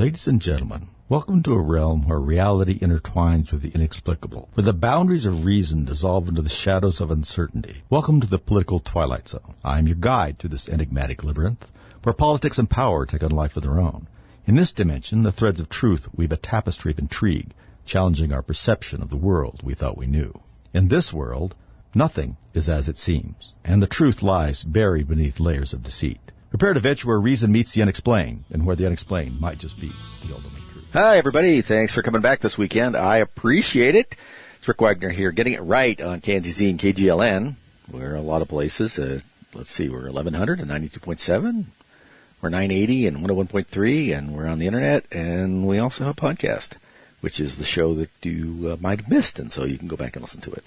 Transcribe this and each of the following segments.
Ladies and gentlemen, welcome to a realm where reality intertwines with the inexplicable, where the boundaries of reason dissolve into the shadows of uncertainty. Welcome to the political twilight zone. I am your guide through this enigmatic labyrinth, where politics and power take on life of their own. In this dimension, the threads of truth weave a tapestry of intrigue, challenging our perception of the world we thought we knew. In this world, nothing is as it seems, and the truth lies buried beneath layers of deceit. Prepare to venture where reason meets the unexplained, and where the unexplained might just be the ultimate truth. Hi, everybody. Thanks for coming back this weekend. I appreciate it. It's Rick Wagner here, getting it right on KNTZ and KGLN. We're a lot of places. Let's see, we're 1100 and 92.7. We're 980 and 101.3, and we're on the Internet, and we also have a podcast, which is the show that you might have missed, and so you can go back and listen to it.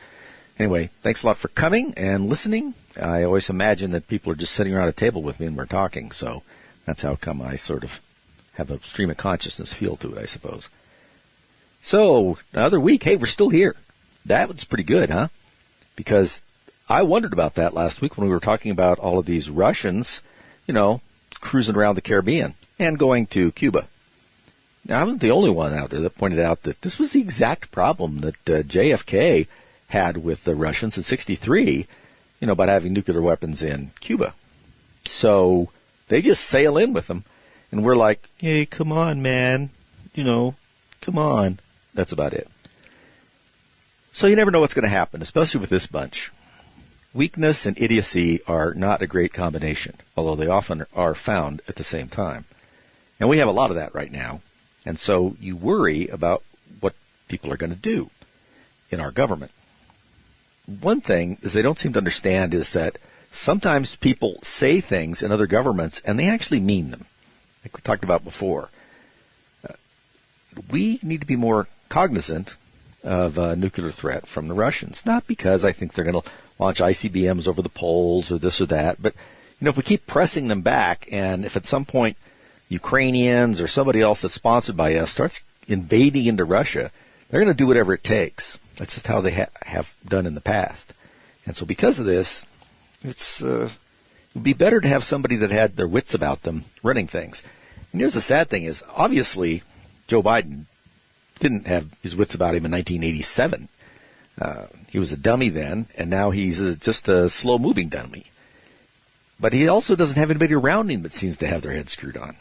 Anyway, thanks a lot for coming and listening. I always imagine that people are just sitting around a table with me and we're talking, so that's how come I sort of have a stream of consciousness feel to it, I suppose. So, another week. Hey, we're still here. That was pretty good, huh? Because I wondered about that last week when we were talking about all of these Russians, cruising around the Caribbean and going to Cuba. Now, I wasn't the only one out there that pointed out that this was the exact problem that JFK had with the Russians in '63, about having nuclear weapons in Cuba. So they just sail in with them, and we're like, hey, come on, man, come on. That's about it. So you never know what's going to happen, especially with this bunch. Weakness and idiocy are not a great combination, although they often are found at the same time. And we have a lot of that right now. And so you worry about what people are going to do in our government. One thing is they don't seem to understand is that sometimes people say things in other governments and they actually mean them, like we talked about before. We need to be more cognizant of a nuclear threat from the Russians, not because I think they're going to launch ICBMs over the poles or this or that, but if we keep pressing them back, and if at some point Ukrainians or somebody else that's sponsored by us starts invading into Russia, they're going to do whatever it takes. That's just how they have done in the past. And so because of this, it would be better to have somebody that had their wits about them running things. And here's the sad thing is, obviously, Joe Biden didn't have his wits about him in 1987. He was a dummy then, and now he's just a slow-moving dummy. But he also doesn't have anybody around him that seems to have their head screwed on.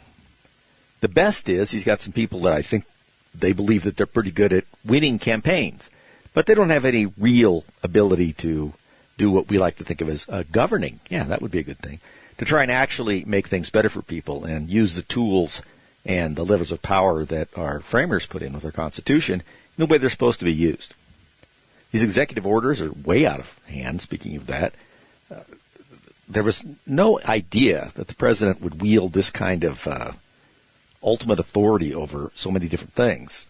The best is he's got some people that I think they believe that they're pretty good at winning campaigns, but they don't have any real ability to do what we like to think of as governing. Yeah, that would be a good thing. To try and actually make things better for people and use the tools and the levers of power that our framers put in with our Constitution in the way they're supposed to be used. These executive orders are way out of hand, speaking of that. There was no idea that the president would wield this kind of ultimate authority over so many different things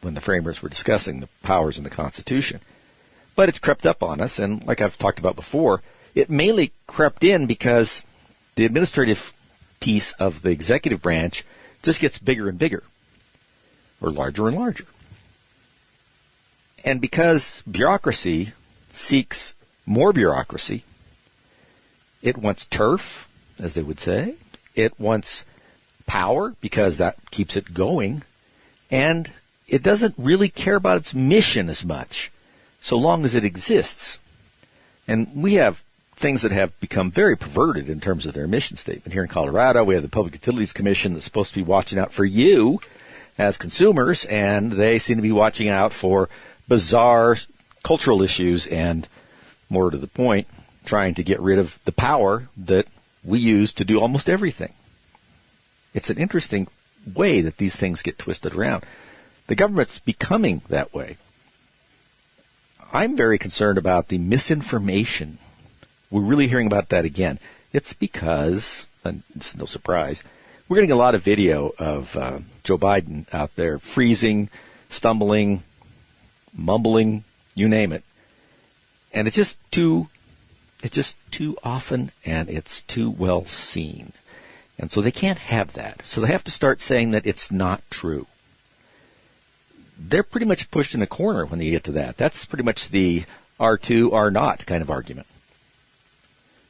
when the framers were discussing the powers in the Constitution. But it's crept up on us, and like I've talked about before, it mainly crept in because the administrative piece of the executive branch just gets bigger and bigger, or larger and larger. And because bureaucracy seeks more bureaucracy, it wants turf, as they would say. It wants power because that keeps it going. And it doesn't really care about its mission as much, so long as it exists. And we have things that have become very perverted in terms of their mission statement. Here in Colorado, we have the Public Utilities Commission that's supposed to be watching out for you as consumers, and they seem to be watching out for bizarre cultural issues and, more to the point, trying to get rid of the power that we use to do almost everything. It's an interesting way that these things get twisted around. The government's becoming that way. I'm very concerned about the misinformation. We're really hearing about that again. It's because, and it's no surprise, we're getting a lot of video of Joe Biden out there freezing, stumbling, mumbling, you name it. And it's just too often, and it's too well seen. And so they can't have that. So they have to start saying that it's not true. They're pretty much pushed in a corner when they get to that. That's pretty much the R2, R not kind of argument.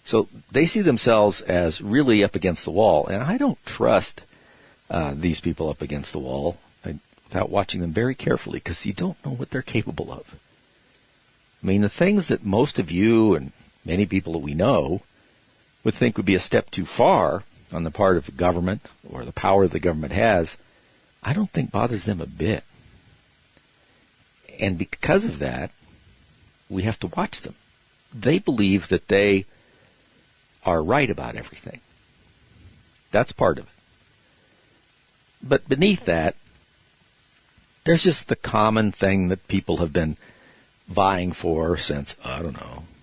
So they see themselves as really up against the wall. And I don't trust these people up against the wall without watching them very carefully, because you don't know what they're capable of. I mean, the things that most of you and many people that we know would think would be a step too far on the part of the government or the power the government has, I don't think bothers them a bit. And because of that, we have to watch them. They believe that they are right about everything. That's part of it. But beneath that, there's just the common thing that people have been vying for since,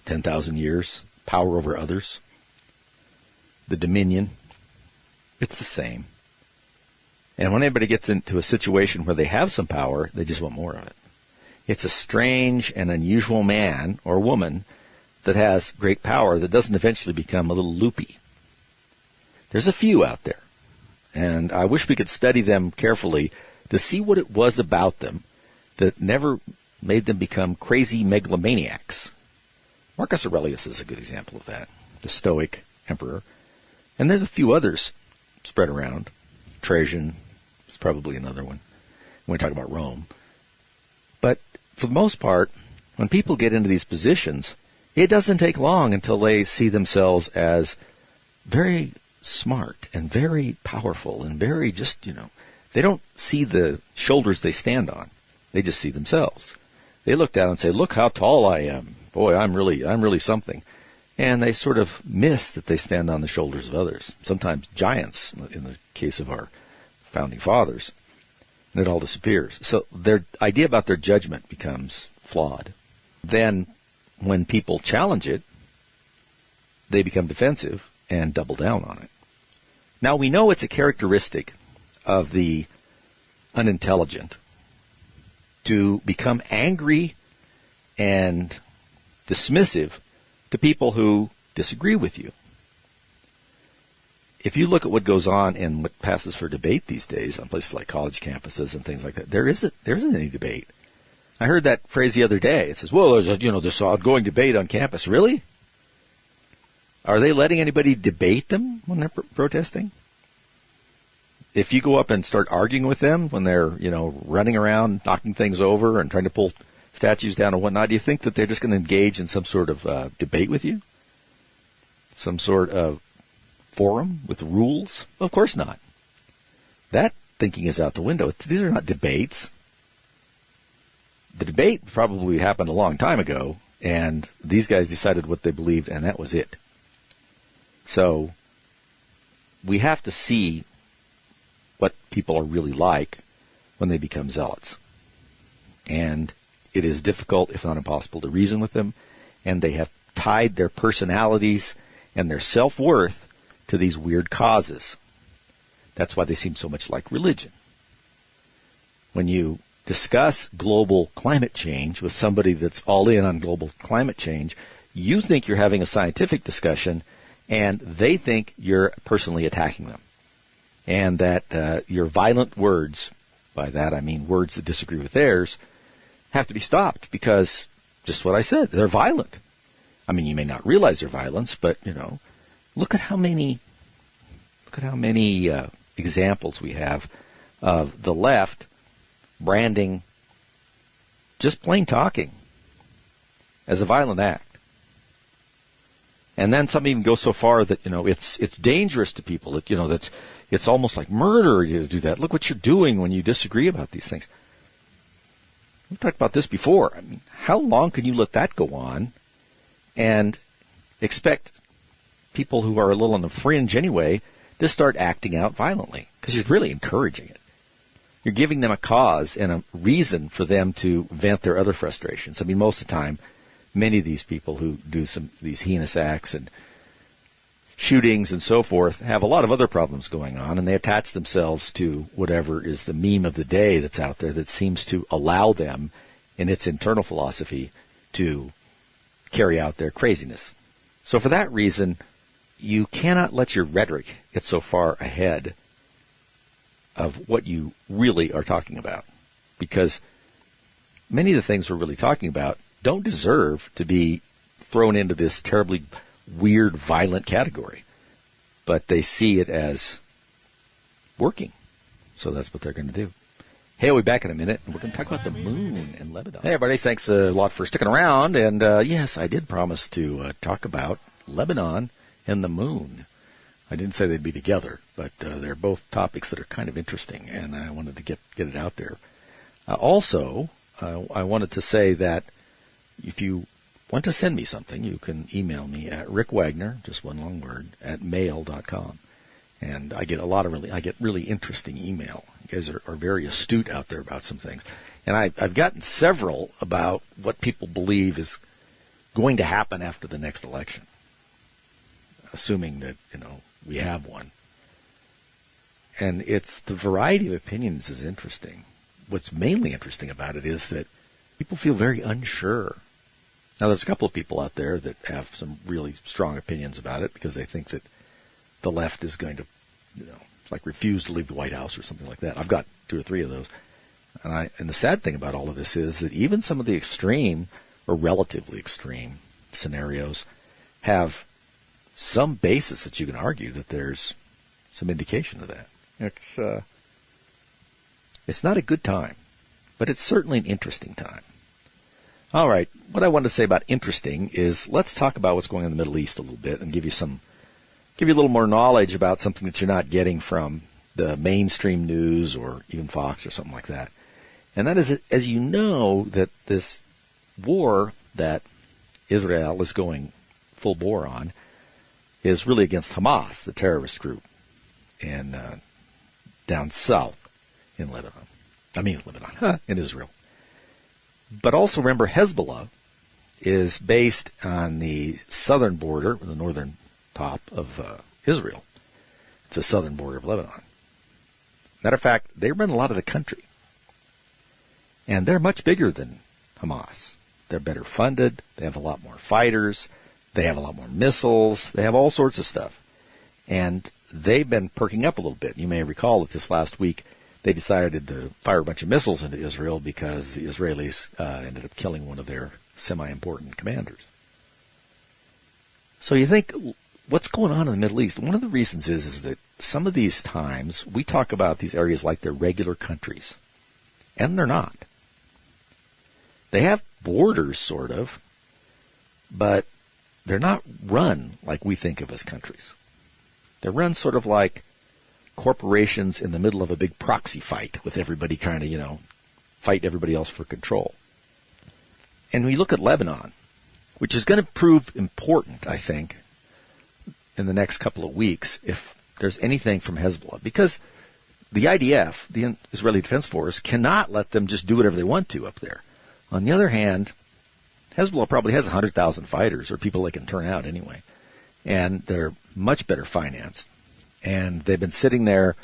10,000 years, power over others, the dominion. It's the same. And when anybody gets into a situation where they have some power, they just want more of it. It's a strange and unusual man or woman that has great power that doesn't eventually become a little loopy. There's a few out there, and I wish we could study them carefully to see what it was about them that never made them become crazy megalomaniacs. Marcus Aurelius is a good example of that, the Stoic emperor. And there's a few others spread around. Trajan is probably another one when we talk about Rome. But for the most part, when people get into these positions, it doesn't take long until they see themselves as very smart and very powerful and very they don't see the shoulders they stand on. They just see themselves. They look down and say, look how tall I am. Boy, I'm really something. And they sort of miss that they stand on the shoulders of others, sometimes giants in the case of our founding fathers. And it all disappears. So their idea about their judgment becomes flawed. Then when people challenge it, they become defensive and double down on it. Now we know it's a characteristic of the unintelligent to become angry and dismissive to people who disagree with you. If you look at what goes on in what passes for debate these days on places like college campuses and things like that, there isn't any debate. I heard that phrase the other day. It says, well, there's this ongoing debate on campus. Really? Are they letting anybody debate them when they're protesting? If you go up and start arguing with them when they're, running around, knocking things over and trying to pull statues down and whatnot, do you think that they're just going to engage in some sort of debate with you? Some sort of forum with rules? Of course not. That thinking is out the window. These are not debates. The debate probably happened a long time ago, and these guys decided what they believed, and that was it. So we have to see what people are really like when they become zealots. And it is difficult, if not impossible, to reason with them, and they have tied their personalities and their self-worth to these weird causes. That's why they seem so much like religion. When you discuss global climate change with somebody that's all in on global climate change, you think you're having a scientific discussion, and they think you're personally attacking them. And that your violent words, by that I mean words that disagree with theirs, have to be stopped because, just what I said, they're violent. I mean, you may not realize their violence, but, look at how many examples we have of the left branding just plain talking as a violent act. And then some even go so far that, it's dangerous to people. That, it's almost like murder to do that. Look what you're doing when you disagree about these things. We've talked about this before. I mean, how long can you let that go on and expect people who are a little on the fringe anyway to start acting out violently? Because you're really encouraging it. You're giving them a cause and a reason for them to vent their other frustrations. I mean, most of the time, many of these people who do these heinous acts and shootings and so forth have a lot of other problems going on, and they attach themselves to whatever is the meme of the day that's out there that seems to allow them, in its internal philosophy, to carry out their craziness. So for that reason, you cannot let your rhetoric get so far ahead of what you really are talking about, because many of the things we're really talking about don't deserve to be thrown into this terribly weird, violent category, but they see it as working. So that's what they're going to do. Hey, we'll be back in a minute, and we're going to talk about the moon in Lebanon. Hey, everybody, thanks a lot for sticking around. And yes, I did promise to talk about Lebanon and the moon. I didn't say they'd be together, but they're both topics that are kind of interesting, and I wanted to get it out there. Also, I wanted to say that if you want to send me something, you can email me at Rick Wagner, just one long word, at mail.com. And I get really interesting email. You guys are very astute out there about some things. And I've gotten several about what people believe is going to happen after the next election, assuming that, we have one. And it's the variety of opinions is interesting. What's mainly interesting about it is that people feel very unsure. Now, there's a couple of people out there that have some really strong opinions about it because they think that the left is going to, like refuse to leave the White House or something like that. I've got 2 or 3 of those. And the sad thing about all of this is that even some of the extreme or relatively extreme scenarios have some basis that you can argue that there's some indication of that. It's not a good time, but it's certainly an interesting time. All right, what I wanted to say about interesting is let's talk about what's going on in the Middle East a little bit and give you a little more knowledge about something that you're not getting from the mainstream news or even Fox or something like that. And that is, as you know, that this war that Israel is going full bore on is really against Hamas, the terrorist group, and down south in in Israel. But also remember, Hezbollah is based on the southern border, the northern top of Israel. It's the southern border of Lebanon. Matter of fact, they run a lot of the country. And they're much bigger than Hamas. They're better funded. They have a lot more fighters. They have a lot more missiles. They have all sorts of stuff. And they've been perking up a little bit. You may recall that this last week they decided to fire a bunch of missiles into Israel because the Israelis ended up killing one of their semi-important commanders. So you think, what's going on in the Middle East? One of the reasons is that some of these times we talk about these areas like they're regular countries. And they're not. They have borders, sort of, but they're not run like we think of as countries. They're run sort of like corporations in the middle of a big proxy fight with everybody trying to, fight everybody else for control. And we look at Lebanon, which is going to prove important, I think, in the next couple of weeks if there's anything from Hezbollah. Because the IDF, the Israeli Defense Force, cannot let them just do whatever they want to up there. On the other hand, Hezbollah probably has 100,000 fighters, or people they can turn out anyway. And they're much better financed. And they've been sitting there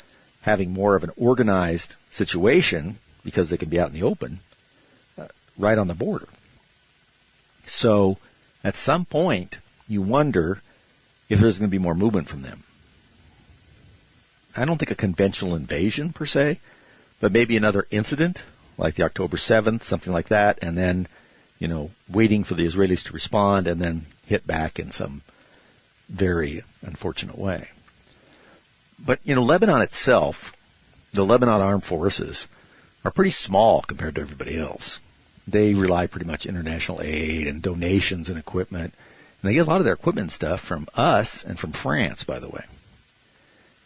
having more of an organized situation because they can be out in the open right on the border. So at some point, you wonder if there's going to be more movement from them. I don't think a conventional invasion per se, but maybe another incident like the October 7th, something like that, and then, waiting for the Israelis to respond and then hit back in some very unfortunate way. But, Lebanon itself, the Lebanon Armed Forces, are pretty small compared to everybody else. They rely pretty much international aid and donations and equipment. And they get a lot of their equipment and stuff from us and from France, by the way.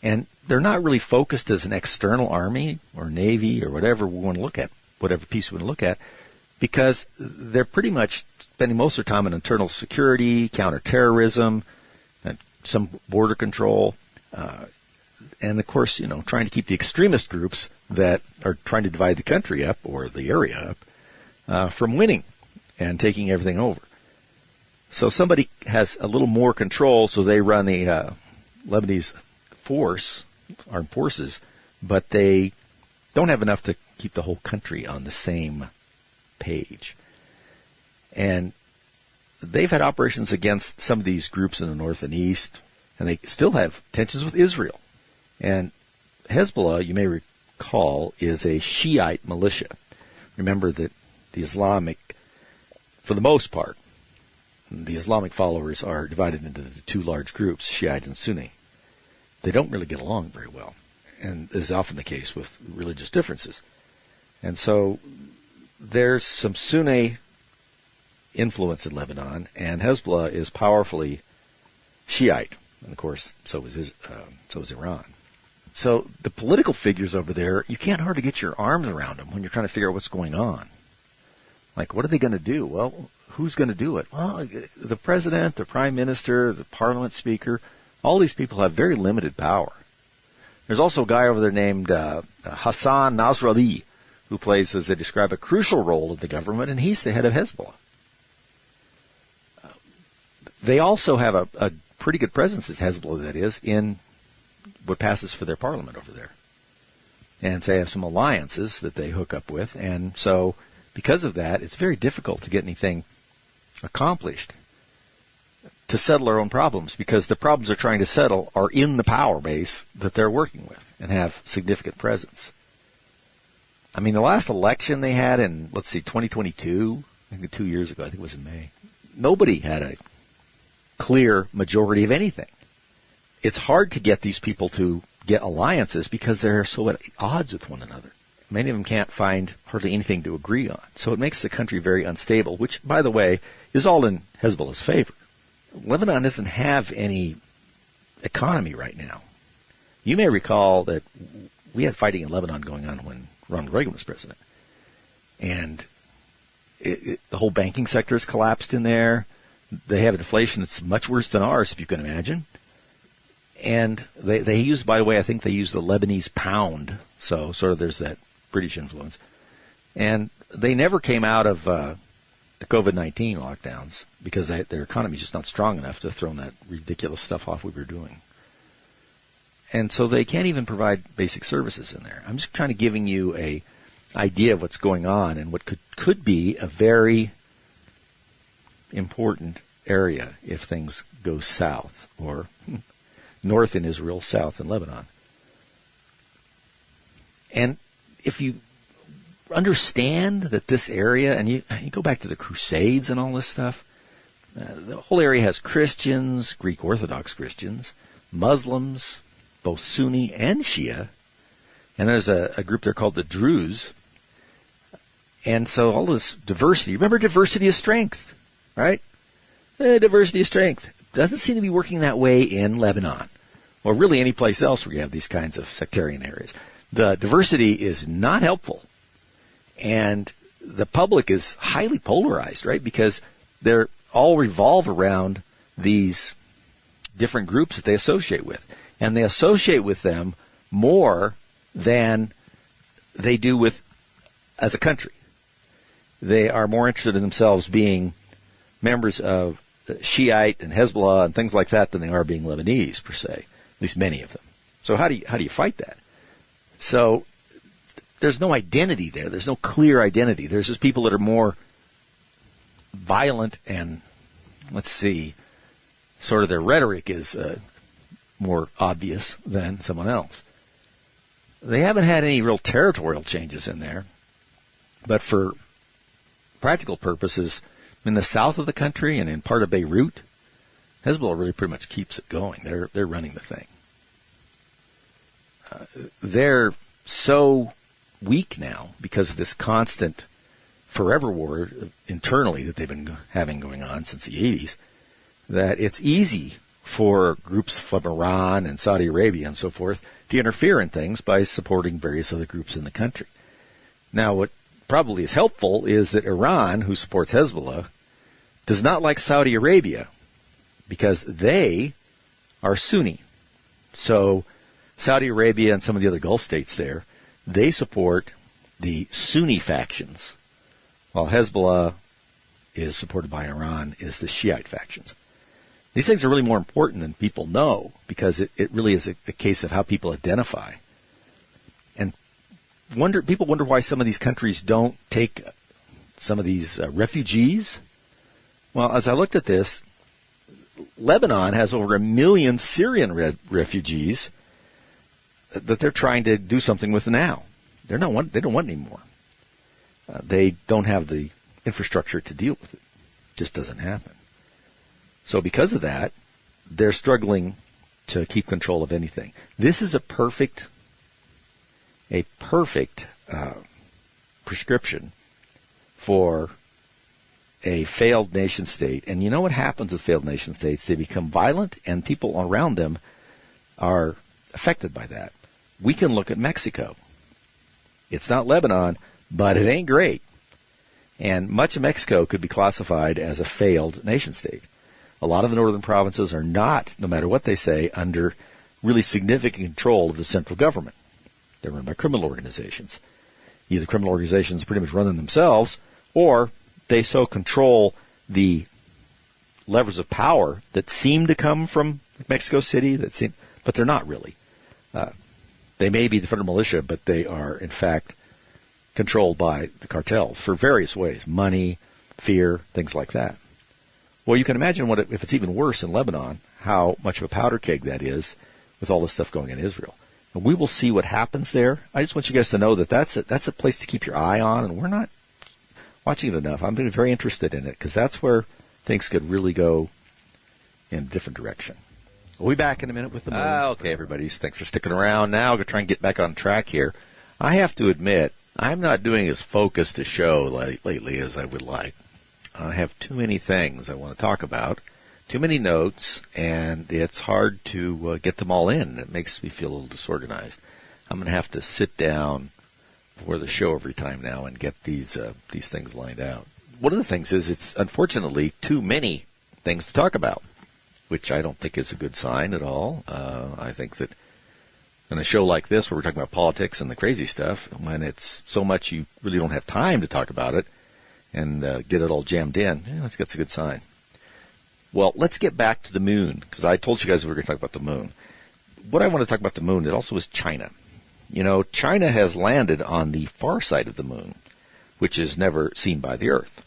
And they're not really focused as an external army or navy or whatever we want to look at, whatever piece we want to look at, because they're pretty much spending most of their time on internal security, counterterrorism, and some border control, and of course, trying to keep the extremist groups that are trying to divide the country up or the area up from winning and taking everything over. So somebody has a little more control, so they run the Lebanese armed forces, but they don't have enough to keep the whole country on the same page. And they've had operations against some of these groups in the north and east, and they still have tensions with Israel. And Hezbollah, you may recall, is a Shiite militia. Remember that the Islamic, for the most part, the Islamic followers are divided into the two large groups, Shiite and Sunni. They don't really get along very well. and is often the case with religious differences. And so there's some Sunni influence in Lebanon, and Hezbollah is powerfully Shiite, and of course, so is Iran. So the political figures over there, you can't hardly get your arms around them when you're trying to figure out what's going on. Like, what are they going to do? Well, who's going to do it? Well, the president, the prime minister, the parliament speaker, all these people have very limited power. There's also a guy over there named Hassan Nasrallah, who plays, as they describe, a crucial role in the government, and he's the head of Hezbollah. They also have a pretty good presence, as Hezbollah, that is, in what passes for their parliament over there. And so they have some alliances that they hook up with, and so because of that, it's very difficult to get anything accomplished to settle our own problems, because the problems they're trying to settle are in the power base that they're working with and have significant presence. I mean, the last election they had in, 2022, I think 2 years ago, I think it was in May, nobody had a clear majority of anything. It's hard to get these people to get alliances because they're so at odds with one another. Many of them can't find hardly anything to agree on. So it makes the country very unstable, which, by the way, is all in Hezbollah's favor. Lebanon doesn't have any economy right now. You may recall that we had fighting in Lebanon going on when Ronald Reagan was president. And the whole banking sector has collapsed in there. They have inflation that's much worse than ours, if you can imagine. And they use, by the way, I think they use the Lebanese pound. So sort of there's that British influence. And they never came out of the COVID-19 lockdowns because their economy is just not strong enough to throw that ridiculous stuff off we were doing. And so they can't even provide basic services in there. I'm just kind of giving you a idea of what's going on and what could be a very important area if things go south, or north in Israel, south in Lebanon. And if you understand that this area, and you go back to the Crusades and all this stuff, the whole area has Christians, Greek Orthodox Christians, Muslims, both Sunni and Shia, and there's a group there called the Druze. And so all this diversity, remember, diversity is strength, right? Diversity is strength. Doesn't seem to be working that way in Lebanon, or really any place else where you have these kinds of sectarian areas. The diversity is not helpful, and the public is highly polarized, right? Because they're all revolve around these different groups that they associate with, and they associate with them more than they do with as a country. They are more interested in themselves being members of Shiite and Hezbollah and things like that than they are being Lebanese per se, at least many of them. So how do you fight that? So there's no identity there. There's no clear identity. There's just people that are more violent and, sort of their rhetoric is more obvious than someone else. They haven't had any real territorial changes in there, but for practical purposes, in the south of the country and in part of Beirut, Hezbollah really pretty much keeps it going. They're running the thing. They're so weak now because of this constant forever war internally that they've been having going on since the 80s, that it's easy for groups from Iran and Saudi Arabia and so forth to interfere in things by supporting various other groups in the country. Now, what probably is helpful is that Iran, who supports Hezbollah, does not like Saudi Arabia because they are Sunni. So Saudi Arabia and some of the other Gulf states there, they support the Sunni factions, while Hezbollah is supported by Iran, is the Shiite factions. These things are really more important than people know because it really is a case of how people identify. And people wonder why some of these countries don't take some of these refugees. Well, as I looked at this, Lebanon has over 1 million Syrian refugees that they're trying to do something with now. They don't want any more. They don't have the infrastructure to deal with it. It just doesn't happen. So because of that, they're struggling to keep control of anything. This is a perfect a perfect prescription for a failed nation state. And you know what happens with failed nation states? They become violent, and people around them are affected by that. We can look at Mexico. It's not Lebanon, but it ain't great. And much of Mexico could be classified as a failed nation state. A lot of the northern provinces are not, no matter what they say, under really significant control of the central government. They're run by criminal organizations. Either criminal organizations pretty much run them themselves, or they so control the levers of power that seem to come from Mexico City, but they're not really. They may be the federal militia, but they are, in fact, controlled by the cartels for various ways: money, fear, things like that. Well, you can imagine if it's even worse in Lebanon, how much of a powder keg that is with all this stuff going in Israel. And we will see what happens there. I just want you guys to know that that's a place to keep your eye on, and we're not watching it enough. I'm very interested in it because that's where things could really go in a different direction. We'll be back in a minute with the moon. Okay, everybody. Thanks for sticking around. Now, I'm going to try and get back on track here. I have to admit, I'm not doing as focused a show lately as I would like. I have too many things I want to talk about, too many notes, and it's hard to get them all in. It makes me feel a little disorganized. I'm going to have to sit down before the show every time now and get these things lined out. One of the things is it's unfortunately too many things to talk about, which I don't think is a good sign at all. I think that in a show like this where we're talking about politics and the crazy stuff, when it's so much you really don't have time to talk about it and get it all jammed in, that's a good sign. Well, let's get back to the moon, because I told you guys we were going to talk about the moon. What I want to talk about the moon, it also is China. You know, China has landed on the far side of the moon, which is never seen by the Earth.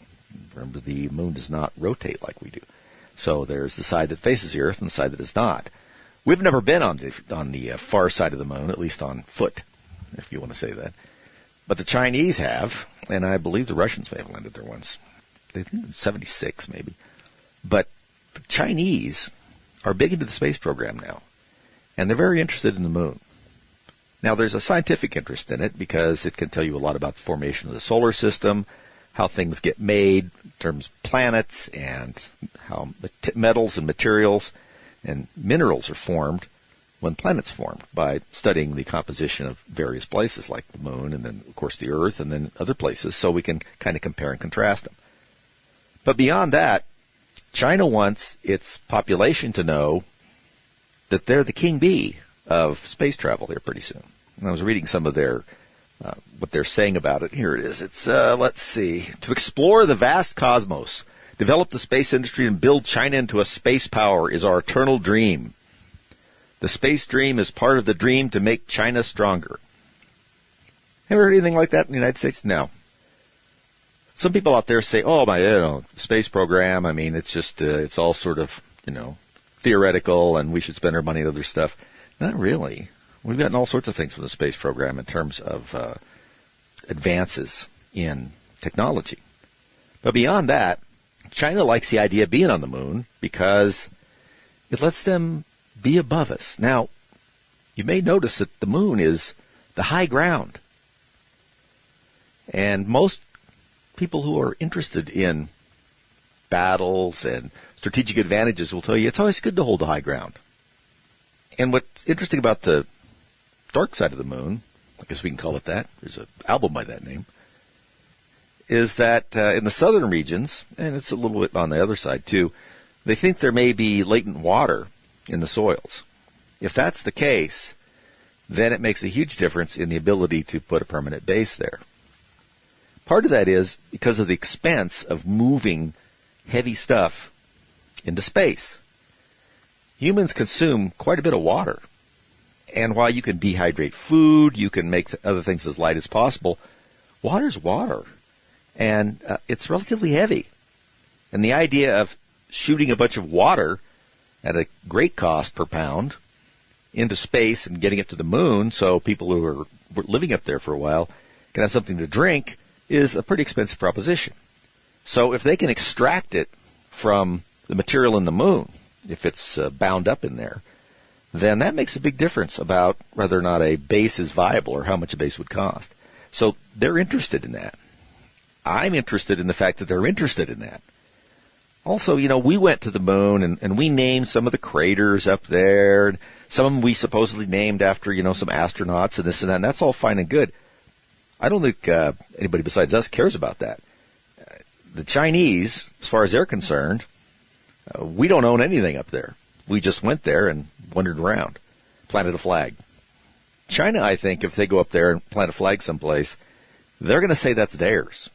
Remember, the moon does not rotate like we do. So there's the side that faces the Earth and the side that does not. We've never been on the far side of the moon, at least on foot, if you want to say that. But the Chinese have, and I believe the Russians may have landed there once. I think in 1976 maybe. But the Chinese are big into the space program now, and they're very interested in the moon. Now, there's a scientific interest in it because it can tell you a lot about the formation of the solar system, how things get made in terms of planets, and how metals and materials and minerals are formed when planets formed by studying the composition of various places like the moon and then, of course, the Earth and then other places, so we can kind of compare and contrast them. But beyond that, China wants its population to know that they're the king bee of space travel here pretty soon. And I was reading some of their what they're saying about it. Here it is. It's, let's see, to explore the vast cosmos, develop the space industry, and build China into a space power is our eternal dream. The space dream is part of the dream to make China stronger. Ever heard anything like that in the United States? No. Some people out there say, oh, my space program, I mean, it's just, it's all sort of, theoretical, and we should spend our money on other stuff. Not really. We've gotten all sorts of things from the space program in terms of advances in technology. But beyond that, China likes the idea of being on the moon because it lets them be above us. Now, you may notice that the moon is the high ground. And most people who are interested in battles and strategic advantages will tell you it's always good to hold the high ground. And what's interesting about the dark side of the moon, I guess we can call it that, there's an album by that name, is that in the southern regions, and it's a little bit on the other side too, they think there may be latent water in the soils. If that's the case, then it makes a huge difference in the ability to put a permanent base there. Part of that is because of the expense of moving heavy stuff into space. Humans consume quite a bit of water. And while you can dehydrate food, you can make other things as light as possible, water's water. And it's relatively heavy. And the idea of shooting a bunch of water at a great cost per pound into space and getting it to the moon so people who are living up there for a while can have something to drink is a pretty expensive proposition. So if they can extract it from the material in the moon, if it's bound up in there, then that makes a big difference about whether or not a base is viable or how much a base would cost. So they're interested in that. I'm interested in the fact that they're interested in that. Also, we went to the moon and we named some of the craters up there. And some of them we supposedly named after, some astronauts and this and that. And that's all fine and good. I don't think anybody besides us cares about that. The Chinese, as far as they're concerned, we don't own anything up there. We just went there and wandered around, planted a flag. China, I think, if they go up there and plant a flag someplace, they're going to say that's theirs.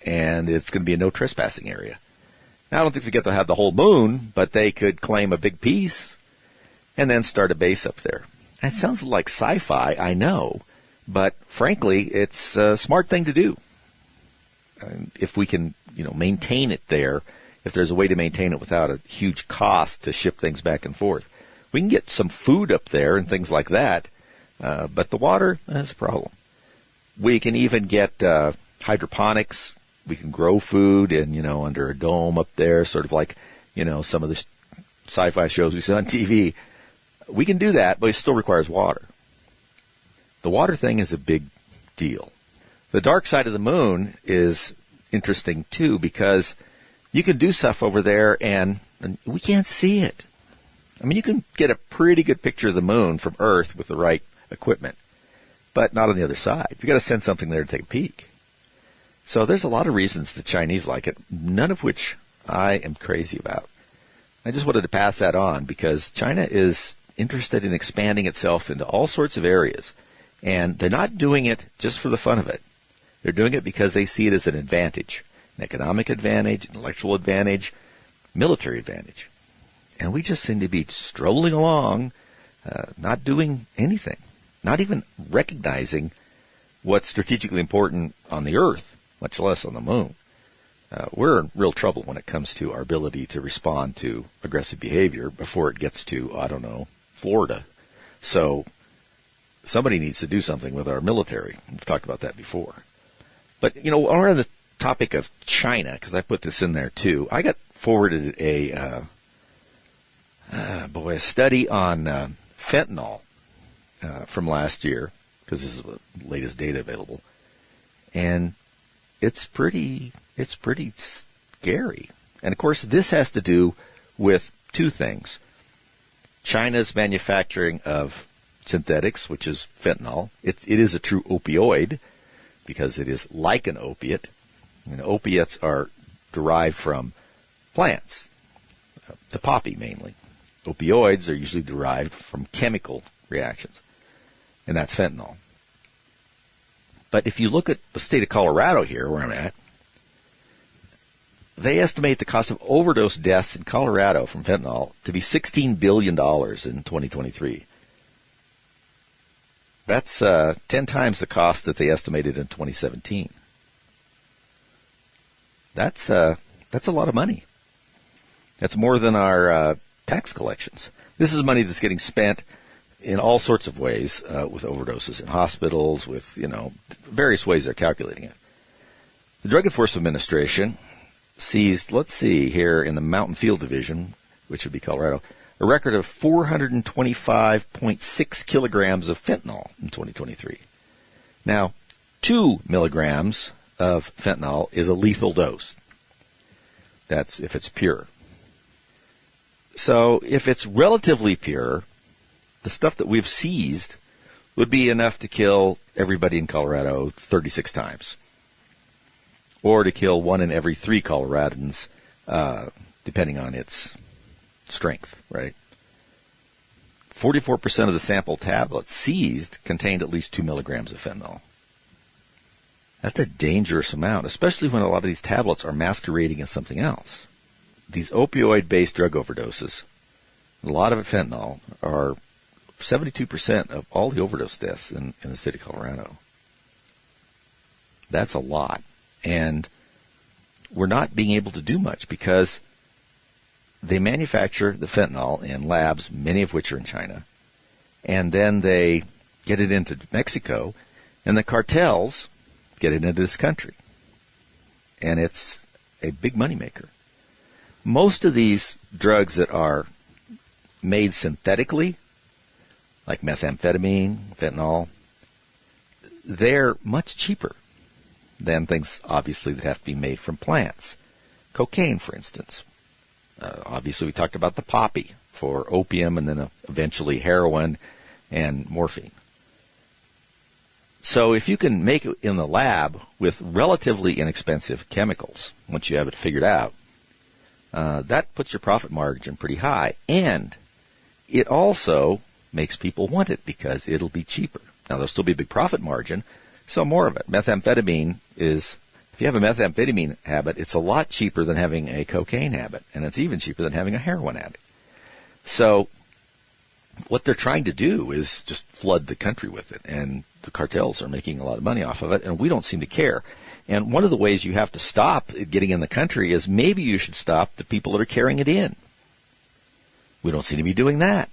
And it's going to be a no trespassing area. Now, I don't think they get to have the whole moon, but they could claim a big piece and then start a base up there. That sounds like sci-fi, I know, but frankly, it's a smart thing to do. If we can, maintain it there, if there's a way to maintain it without a huge cost to ship things back and forth. We can get some food up there and things like that, but the water, that's a problem. We can even get hydroponics. We can grow food and, under a dome up there, sort of like, some of the sci-fi shows we see on TV. We can do that, but it still requires water. The water thing is a big deal. The dark side of the moon is interesting, too, because you can do stuff over there and we can't see it. I mean, you can get a pretty good picture of the moon from Earth with the right equipment, but not on the other side. You've got to send something there to take a peek. So there's a lot of reasons the Chinese like it, none of which I am crazy about. I just wanted to pass that on because China is interested in expanding itself into all sorts of areas, and they're not doing it just for the fun of it. They're doing it because they see it as an advantage, an economic advantage, intellectual advantage, military advantage. And we just seem to be strolling along, not doing anything, not even recognizing what's strategically important on the Earth, much less on the moon. We're in real trouble when it comes to our ability to respond to aggressive behavior before it gets to, Florida. So somebody needs to do something with our military. We've talked about that before. But, on the topic of China, because I put this in there too, I got forwarded a study on fentanyl from last year, because this is the latest data available. And it's pretty scary. And of course, this has to do with two things. China's manufacturing of synthetics, which is fentanyl. It is a true opioid because it is like an opiate. And opiates are derived from plants, the poppy mainly. Opioids are usually derived from chemical reactions, and that's fentanyl. But if you look at the state of Colorado here, where I'm at, they estimate the cost of overdose deaths in Colorado from fentanyl to be $16 billion in 2023. That's 10 times the cost that they estimated in 2017. That's a lot of money. That's more than our tax collections. This is money that's getting spent in all sorts of ways with overdoses in hospitals, with, various ways they're calculating it. The Drug Enforcement Administration seized, let's see, here in the Mountain Field Division, which would be Colorado, a record of 425.6 kilograms of fentanyl in 2023. Now, 2 milligrams of fentanyl is a lethal dose. That's if it's pure. So if it's relatively pure, the stuff that we've seized would be enough to kill everybody in Colorado 36 times. Or to kill 1 in every 3 Coloradans, depending on its strength, right? 44% of the sample tablets seized contained at least 2 milligrams of fentanyl. That's a dangerous amount, especially when a lot of these tablets are masquerading as something else. These opioid-based drug overdoses, a lot of it fentanyl, are 72% of all the overdose deaths in the state of Colorado. That's a lot. And we're not being able to do much because they manufacture the fentanyl in labs, many of which are in China, and then they get it into Mexico, and the cartels get it into this country. And it's a big moneymaker. Most of these drugs that are made synthetically like methamphetamine, fentanyl, they're much cheaper than things, obviously, that have to be made from plants. Cocaine, for instance. Obviously, we talked about the poppy for opium and then eventually heroin and morphine. So if you can make it in the lab with relatively inexpensive chemicals, once you have it figured out, that puts your profit margin pretty high. And it also makes people want it because it'll be cheaper. Now, there'll still be a big profit margin, so more of it. Methamphetamine is, if you have a methamphetamine habit, it's a lot cheaper than having a cocaine habit, and it's even cheaper than having a heroin addict. So what they're trying to do is just flood the country with it, and the cartels are making a lot of money off of it, and we don't seem to care. And one of the ways you have to stop it getting in the country is maybe you should stop the people that are carrying it in. We don't seem to be doing that.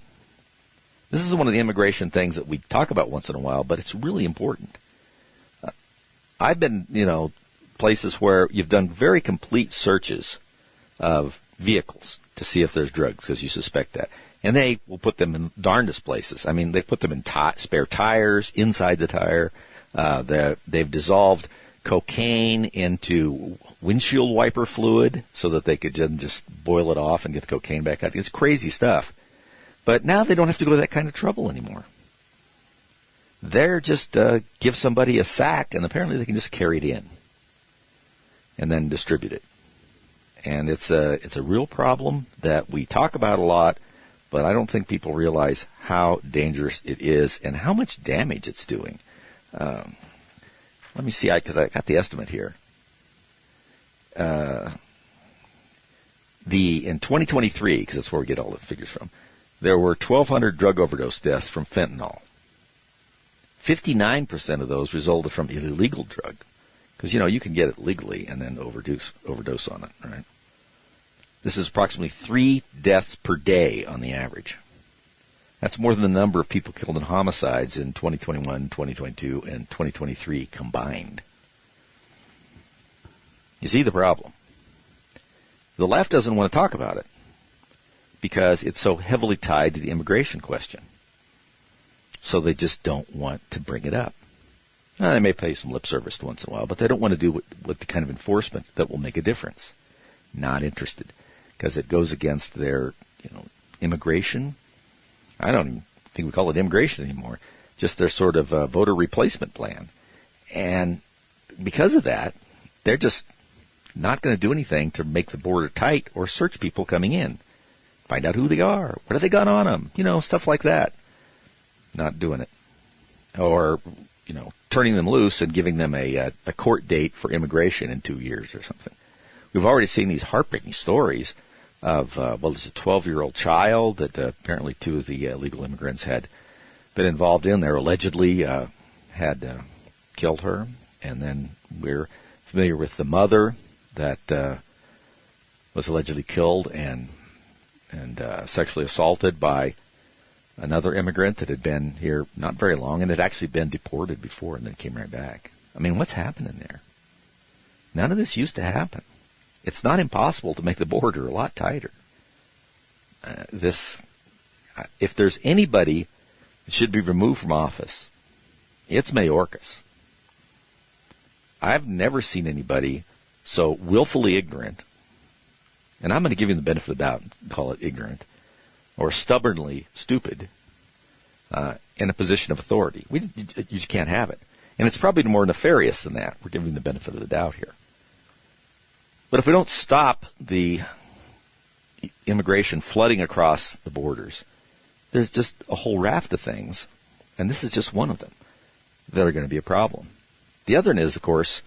This is one of the immigration things that we talk about once in a while, but it's really important. I've been, places where you've done very complete searches of vehicles to see if there's drugs, because you suspect that. And they will put them in darndest places. I mean, they've put them in spare tires, inside the tire. They've dissolved cocaine into windshield wiper fluid so that they could just boil it off and get the cocaine back out. It's crazy stuff. But now they don't have to go to that kind of trouble anymore. They're just give somebody a sack, and apparently they can just carry it in and then distribute it. And it's a real problem that we talk about a lot, but I don't think people realize how dangerous it is and how much damage it's doing. Let me see, because I got the estimate here. In 2023, because that's where we get all the figures from, there were 1,200 drug overdose deaths from fentanyl. 59% of those resulted from an illegal drug. Because, you can get it legally and then overdose on it, right? This is approximately 3 deaths per day on the average. That's more than the number of people killed in homicides in 2021, 2022, and 2023 combined. You see the problem. The left doesn't want to talk about it because it's so heavily tied to the immigration question. So they just don't want to bring it up. Now, they may pay some lip service once in a while, but they don't want to do with the kind of enforcement that will make a difference. Not interested, because it goes against their, immigration. I don't even think we call it immigration anymore. Just their sort of voter replacement plan. And because of that, they're just not going to do anything to make the border tight or search people coming in. Find out who they are. What have they got on them? Stuff like that. Not doing it. Or, turning them loose and giving them a court date for immigration in 2 years or something. We've already seen these heartbreaking stories of, there's a 12-year-old child that apparently 2 of the illegal immigrants had been involved in. They allegedly had killed her. And then we're familiar with the mother that was allegedly killed and sexually assaulted by another immigrant that had been here not very long and had actually been deported before and then came right back. I mean, what's happening there? None of this used to happen. It's not impossible to make the border a lot tighter. If there's anybody that should be removed from office, it's Mayorkas. I've never seen anybody so willfully ignorant, and I'm going to give him the benefit of the doubt and call it ignorant, or stubbornly stupid in a position of authority. You just can't have it. And it's probably more nefarious than that. We're giving the benefit of the doubt here. But if we don't stop the immigration flooding across the borders, there's just a whole raft of things, and this is just one of them, that are going to be a problem. The other one is, of course,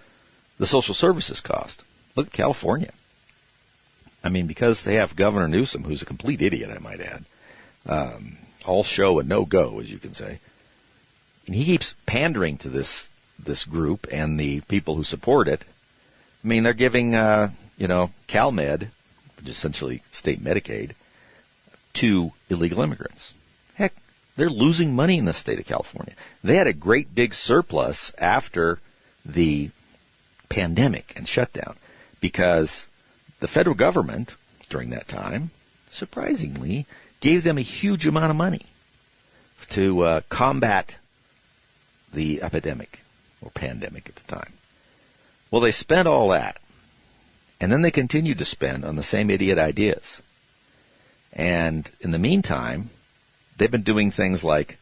the social services cost. Look at California. I mean, because they have Governor Newsom, who's a complete idiot, I might add, all show and no go, as you can say. And he keeps pandering to this group and the people who support it. I mean, they're giving, CalMed, which is essentially state Medicaid, to illegal immigrants. Heck, they're losing money in the state of California. They had a great big surplus after the pandemic and shutdown because the federal government, during that time, surprisingly, gave them a huge amount of money. to combat the epidemic or pandemic at the time. Well, they spent all that, and then they continued to spend on the same idiot ideas. And in the meantime, they've been doing things like,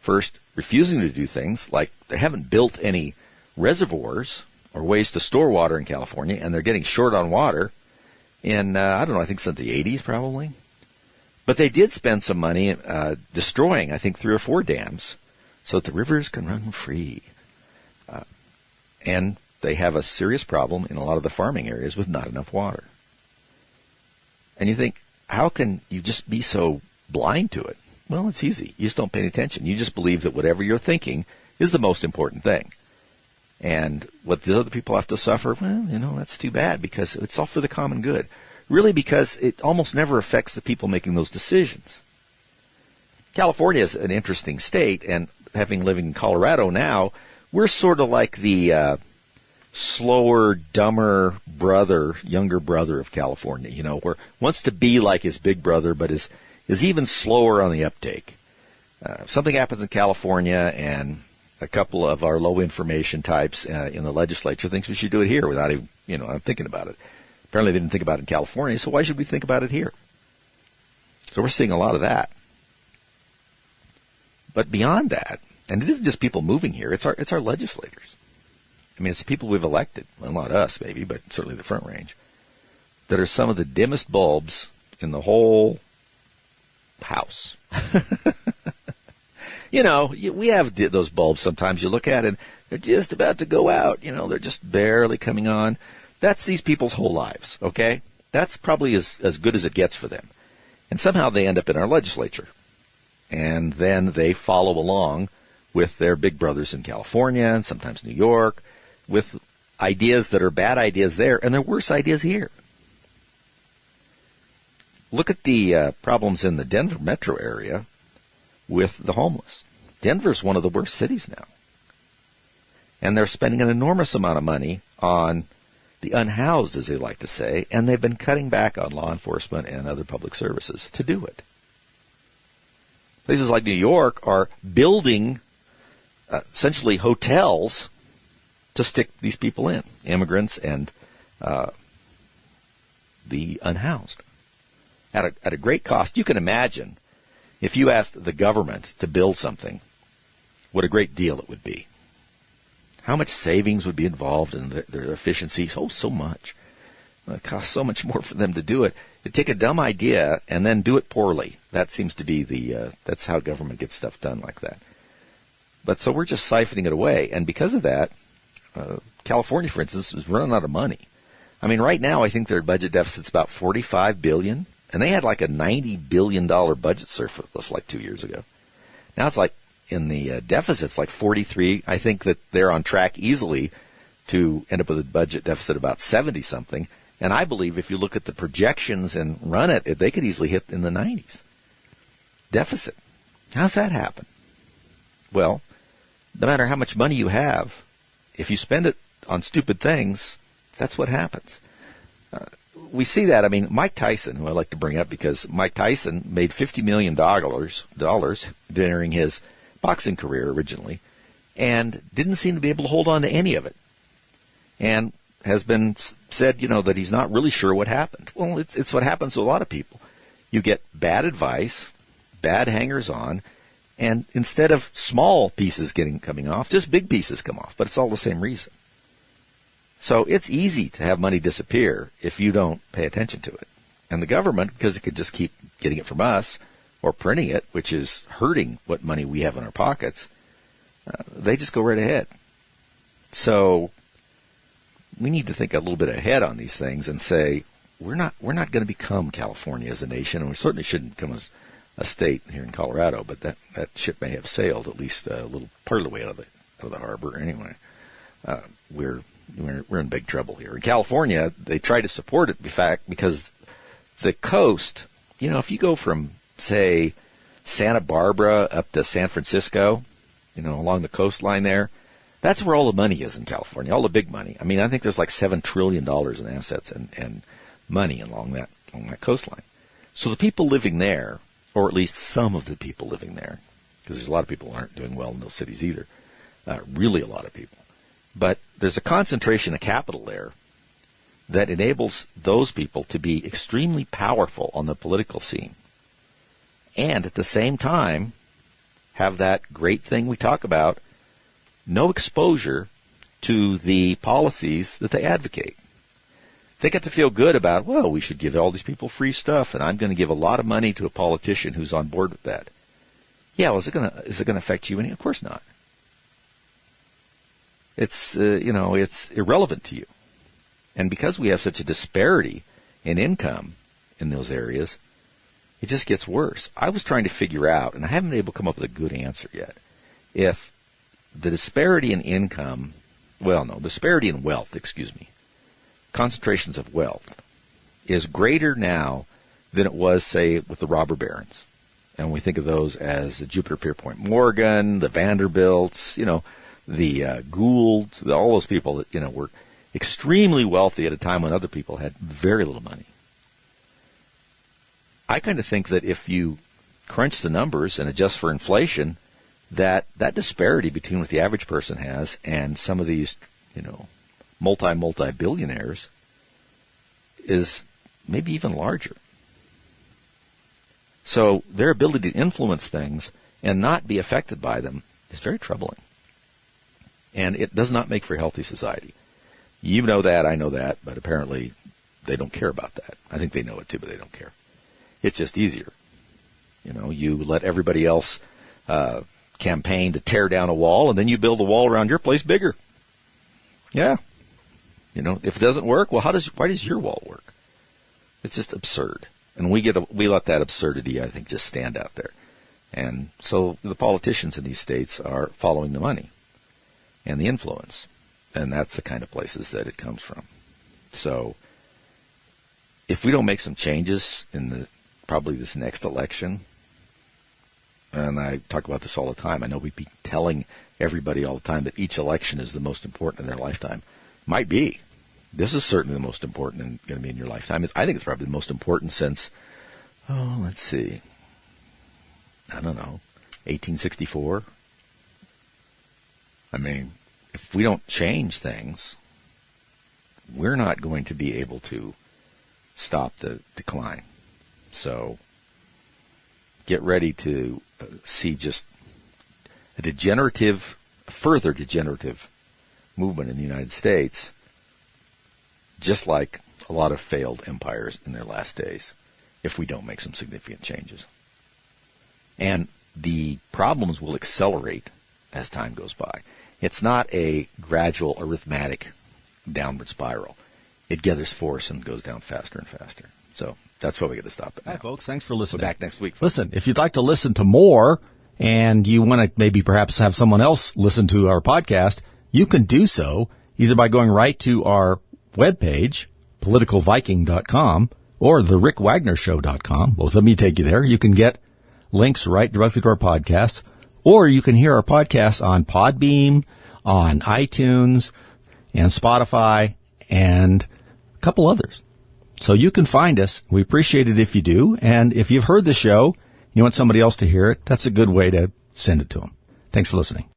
first, refusing to do things like they haven't built any reservoirs or ways to store water in California, and they're getting short on water in, I think since the 80s probably. But they did spend some money destroying, I think, 3 or 4 dams so that the rivers can run free. And they have a serious problem in a lot of the farming areas with not enough water. And you think, how can you just be so blind to it? Well, it's easy. You just don't pay any attention. You just believe that whatever you're thinking is the most important thing. And what the other people have to suffer, well, that's too bad because it's all for the common good. Really, because it almost never affects the people making those decisions. California is an interesting state, and having living in Colorado now, we're sort of like the slower, dumber brother, younger brother of California, where wants to be like his big brother, but is even slower on the uptake. Something happens in California, and a couple of our low information types in the legislature thinks we should do it here without even, I'm thinking about it. Apparently they didn't think about it in California, so why should we think about it here? So we're seeing a lot of that. But beyond that, and it isn't just people moving here, it's our legislators. I mean, it's the people we've elected, well, not us maybe, but certainly the Front Range, that are some of the dimmest bulbs in the whole house. We have those bulbs sometimes you look at and they're just about to go out. They're just barely coming on. That's these people's whole lives, okay? That's probably as good as it gets for them. And somehow they end up in our legislature. And then they follow along with their big brothers in California and sometimes New York with ideas that are bad ideas there and they're worse ideas here. Look at the problems in the Denver metro area with the homeless. Denver's one of the worst cities now. And they're spending an enormous amount of money on the unhoused, as they like to say, and they've been cutting back on law enforcement and other public services to do it. Places like New York are building essentially hotels to stick these people in, immigrants and the unhoused, at a great cost. You can imagine if you asked the government to build something, what a great deal it would be. How much savings would be involved in their efficiencies? Oh, so much. It costs so much more for them to do it. They take a dumb idea and then do it poorly. That seems to be that's how government gets stuff done like that. But so we're just siphoning it away. And because of that, California, for instance, is running out of money. I mean, right now I think their budget deficit's about $45 billion. And they had like a $90 billion budget surplus like 2 years ago. Now it's like in the deficit's like 43. I think that they're on track easily to end up with a budget deficit about 70-something. And I believe if you look at the projections and run it, they could easily hit in the 90s. Deficit. How's that happen? Well, no matter how much money you have, if you spend it on stupid things, that's what happens. We see that. I mean, Mike Tyson, who I like to bring up because Mike Tyson made $50 million during his boxing career originally and didn't seem to be able to hold on to any of it. And has been said, that he's not really sure what happened. Well, it's what happens to a lot of people. You get bad advice, bad hangers-on, and instead of small pieces coming off, just big pieces come off. But it's all the same reason. So it's easy to have money disappear if you don't pay attention to it. And the government, because it could just keep getting it from us or printing it, which is hurting what money we have in our pockets, they just go right ahead. So we need to think a little bit ahead on these things and say, we're not going to become California as a nation, and we certainly shouldn't become a state here in Colorado, but that ship may have sailed at least a little part of the way out of the harbor anyway. We're in big trouble here. In California, they try to support it, in fact, because the coast, if you go from, say, Santa Barbara up to San Francisco, along the coastline there, that's where all the money is in California, all the big money. I mean, I think there's like $7 trillion in assets and money along that coastline. So the people living there, or at least some of the people living there, because there's a lot of people who aren't doing well in those cities either. Really a lot of people. But there's a concentration of capital there that enables those people to be extremely powerful on the political scene. And at the same time, have that great thing we talk about, no exposure to the policies that they advocate. They get to feel good about, well, we should give all these people free stuff, and I'm going to give a lot of money to a politician who's on board with that. Yeah, well, is it going to affect you? Of course not. It's it's irrelevant to you. And because we have such a disparity in income in those areas, it just gets worse. I was trying to figure out, and I haven't been able to come up with a good answer yet, if the disparity in income, disparity in wealth, concentrations of wealth, is greater now than it was, say, with the robber barons. And we think of those as the Jupiter Pierpont Morgan, the Vanderbilts, the Gould, all those people that, were extremely wealthy at a time when other people had very little money. I kind of think that if you crunch the numbers and adjust for inflation, that disparity between what the average person has and some of these, multi-billionaires is maybe even larger. So their ability to influence things and not be affected by them is very troubling. And it does not make for a healthy society. You know that, I know that, but apparently they don't care about that. I think they know it too, but they don't care. It's just easier. You let everybody else campaign to tear down a wall, and then you build a wall around your place bigger. Yeah. If it doesn't work, well, why does your wall work? It's just absurd. And we let that absurdity, I think, just stand out there. And so the politicians in these states are following the money and the influence. And that's the kind of places that it comes from. So if we don't make some changes in probably this next election, and I talk about this all the time, I know we'd be telling everybody all the time that each election is the most important in their lifetime. Might be. This is certainly the most important and going to be in your lifetime. I think it's probably the most important since, let's see, I don't know, 1864. If we don't change things, we're not going to be able to stop the decline. So get ready to see just a further degenerative movement in the United States, just like a lot of failed empires in their last days, if we don't make some significant changes. And the problems will accelerate as time goes by. It's not a gradual arithmetic downward spiral. It gathers force and goes down faster and faster. So that's why we got to stop it now. Hi, folks. Thanks for listening. We're back next week. Listen, if you'd like to listen to more and you want to maybe perhaps have someone else listen to our podcast, you can do so either by going right to our webpage, politicalviking.com, or therickwagnershow.com. Both of them will take you there. You can get links right directly to our podcast, or you can hear our podcast on Podbean, on iTunes, and Spotify, and a couple others. So you can find us. We appreciate it if you do. And if you've heard the show, you want somebody else to hear it, that's a good way to send it to them. Thanks for listening.